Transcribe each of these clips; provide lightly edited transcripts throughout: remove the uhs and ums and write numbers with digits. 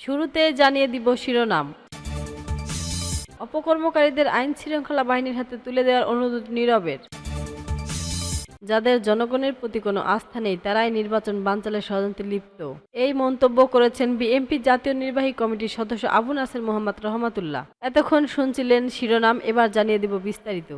শুরুতে জানিয়ে দিব শিরোনাম। অপকর্মকারীদের আইন শৃঙ্খলা বাহিনীর হাতে তুলে দেওয়ার অনুরোধ নীরবের। যাদের জনগণের প্রতি কোনো আস্থা নেই তারাই নির্বাচন বানচালের ষড়যন্ত্রে লিপ্ত, এই মন্তব্য করেছেন বিএনপি জাতীয় নির্বাহী কমিটির সদস্য আবু নাসের মোহাম্মদ রহমাতুল্লাহ। এতক্ষণ শুনছিলেন শিরোনাম, এবার জানিয়ে দিব বিস্তারিত।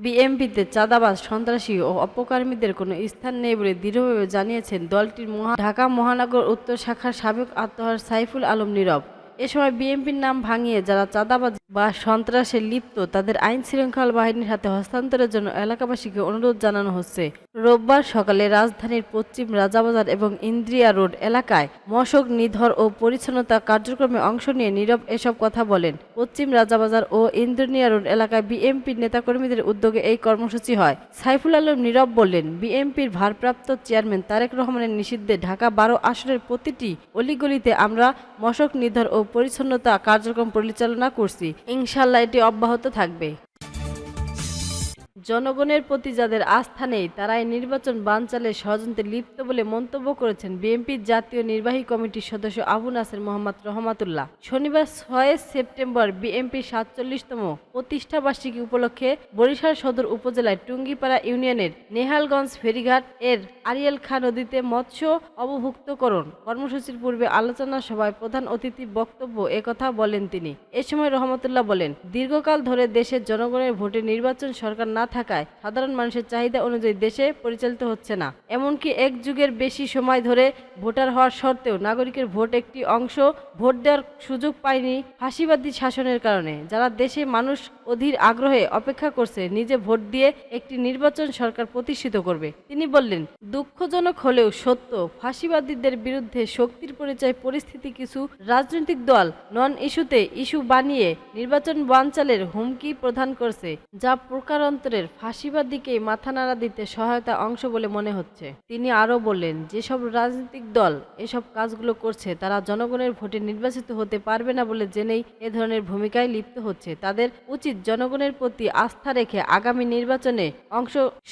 বিএনপিতে চাঁদাবাজ, সন্ত্রাসী ও অপকর্মীদের কোনো স্থান নেই বলে দৃঢ়ভাবে জানিয়েছেন দলটির ঢাকা মহানগর উত্তর শাখার সাবেক আত্মহার সাইফুল আলম নীরব। এ সময় বিএনপির নাম ভাঙিয়ে যারা চাঁদাবাজ বা সন্ত্রাসে লিপ্ত তাদের আইন শৃঙ্খলা বাহিনীর হাতে হস্তান্তরের জন্য এলাকাবাসীকে অনুরোধ জানানো হচ্ছে। রোববার সকালে রাজধানীর পশ্চিম রাজাবাজার এবং ইন্দ্রিয়া রোড এলাকায় মশক নিধন ও পরিচ্ছন্নতা কার্যক্রমে অংশ নিয়ে নীরব এসব কথা বলেন। পশ্চিম রাজাবাজার ও ইন্দ্রিয়া রোড এলাকায় বিএনপির নেতাকর্মীদের উদ্যোগে এই কর্মসূচি হয়। সাইফুল আলম নীরব বললেন, বিএনপির ভারপ্রাপ্ত চেয়ারম্যান তারেক রহমানের নিষিদ্ধে ঢাকা 12 আসনের প্রতিটি অলিগলিতে আমরা মশক নিধন ও পরিচ্ছন্নতা কার্যক্রম পরিচালনা করছি। ইনশাআল্লাহ এটি অব্যাহত থাকবে। জনগণের প্রতি যাদের আস্থা নেই তারাই নির্বাচন বানচালের ষড়যন্ত্রে লিপ্ত বলে মন্তব্য করেছেন বিএনপির জাতীয় নির্বাহী কমিটির সদস্য আবু নাসের মোহাম্মদ রহমাতুল্লাহ। শনিবার 6 সেপ্টেম্বর বিএনপির 47তম প্রতিষ্ঠাবার্ষিকী উপলক্ষে বরিশাল সদর উপজেলায় টুঙ্গিপাড়া ইউনিয়নের নেহালগঞ্জ ফেরিঘাট এর আরিয়াল খাঁ নদীতে মৎস্য অবমুক্তকরণ কর্মসূচির পূর্বে আলোচনা সভায় প্রধান অতিথি বক্তব্য একথা বলেন তিনি। এ সময় রহমাতুল্লাহ বলেন, দীর্ঘকাল ধরে দেশের জনগণের ভোটে নির্বাচন সরকার না থাকায় সাধারণ মানুষের চাহিদা অনুযায়ী দেশে পরিচালিত হচ্ছে না। এমনকি এক যুগের বেশি সময় ধরে ভোটার হওয়ার সত্ত্বেও নাগরিকের ভোট একটি অংশ ভোট দেওয়ার সুযোগ পায়নি ফাঁসিবাদী শাসনের কারণে। যারা দেশে মানুষ অধীর আগ্রহে অপেক্ষা করছে নিজে ভোট দিয়ে একটি নির্বাচন সরকার প্রতিষ্ঠিত করবে। তিনি বললেন, দুঃখজনক হলেও সত্য, ফাঁসিবাদীদের বিরুদ্ধে শক্তির পরিচয় পরিস্থিতি কিছু রাজনৈতিক দল নন ইস্যুতে ইস্যু বানিয়ে নির্বাচন বানচালের হুমকি প্রদান করছে, যা প্রকারান্তরে ফাঁসিবাদীকে মাথা নাড়া দিতে সহায়তা অংশ বলে মনে হচ্ছে। তিনি আরও বললেন, যেসব রাজনৈতিক দল এসব কাজগুলো করছে তারা জনগণের ভোটে নির্বাচিত হতে পারবে না বলে জেনেই এ ধরনের ভূমিকায় লিপ্ত হচ্ছে। তাদের উচিত জনগণের প্রতি আস্থা রেখে আগামী নির্বাচনে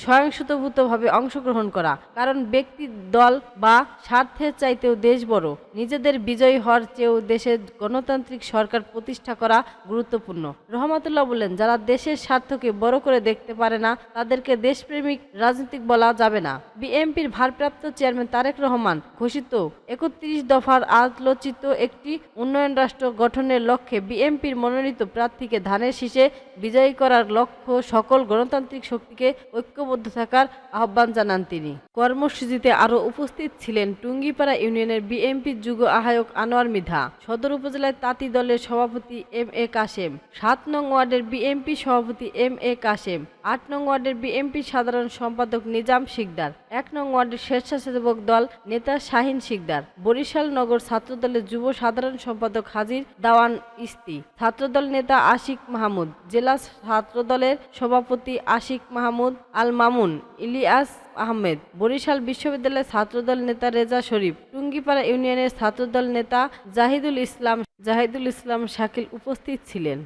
স্বয়ংস্বতভূতভাবে অংশগ্রহণ করা। কারণ ব্যক্তি, দল বা স্বার্থের চাইতেও দেশ বড়। নিজেদের বিজয়ী হওয়ার চেয়েও দেশের গণতান্ত্রিক সরকার প্রতিষ্ঠা করা গুরুত্বপূর্ণ। রহমাতুল্লাহ বললেন, যারা দেশের স্বার্থকে বড় করে দেখতে পারে না তাদেরকে দেশপ্রেমিক রাজনীতিক বলা যাবে না। বিএনপির ভারপ্রাপ্ত চেয়ারম্যান তারেক রহমান ঘোষিত 31 দফার আলোচিত একটি উন্নয়ন রাষ্ট্র গঠনের লক্ষ্যে বিএনপির মনোনীত প্রার্থীকে ধানের শীষে বিজয়ী করার লক্ষ্য সকল গণতান্ত্রিক শক্তিকে ঐক্যবদ্ধ থাকার আহ্বান জানান তিনি। কর্মসূচিতে আরও উপস্থিত ছিলেন টুঙ্গিপাড়া ইউনিয়নের বিএনপি যুগ্ম আহ্বায়ক আনোয়ার মৃধা, সদর উপজেলায় তাঁতি দলের সভাপতি এম এ কাশেম, 7 নং ওয়ার্ডের বিএনপি সভাপতি এম এ কাশেম, 8 নং ওয়ার্ডের বিএনপি সাধারণ সম্পাদক নিজাম শিকদার, 1 নং ওয়ার্ডের স্বেচ্ছাসেবক দল নেতা শাহিন শিকদার, বরিশাল নগর ছাত্রদলের যুব সাধারণ সম্পাদক হাজির দাওয়ান ইস্তি, ছাত্রদল নেতা আশিক মাহমুদ, জেলা ছাত্রদলের সভাপতি আশিক মাহমুদ আল মামুন, ইলিয়াস আহমেদ, বরিশাল বিশ্ববিদ্যালয়ের ছাত্রদল নেতা রেজা শরীফ, টুঙ্গিপাড়া ইউনিয়নের ছাত্রদল নেতা জাহিদুল ইসলাম শাকিল উপস্থিত ছিলেন।